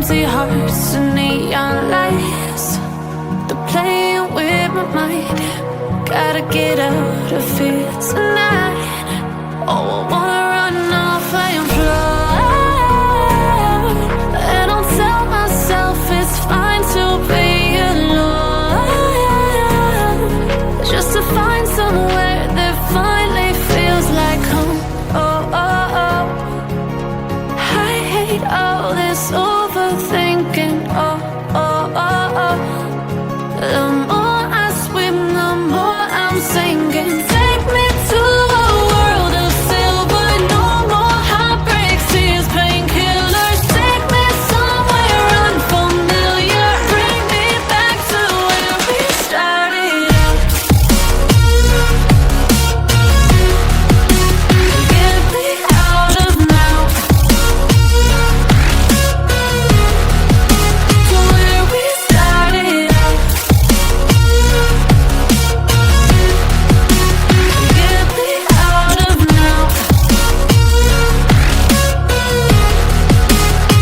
crazy hearts and neon lights. They're playing with my mind. Gotta get out of here tonight. Oh, I wanna run off and fly. And I'll tell myself it's fine to be alone, just to find somewhere that finally feels like home. Oh, oh, oh. I hate all this overthinking. Oh, oh, oh, oh. The more I swim, the more I'm sinking. Take me to a world of silver. No more heartbreaks, tears, painkillers. Take me somewhere unfamiliar. Bring me back to where we started out. Get me out of now, to where we started out. Get me out of now,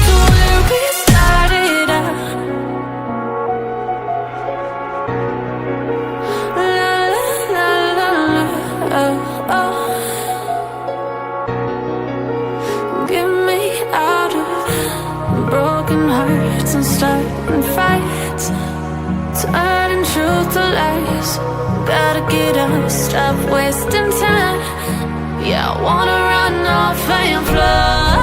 to where we started out. La la la la, oh, oh. Get me out of broken hearts and starting fights, turning truth to lies. Gotta get up, stop wasting time. Yeah, I wanna run off and fly.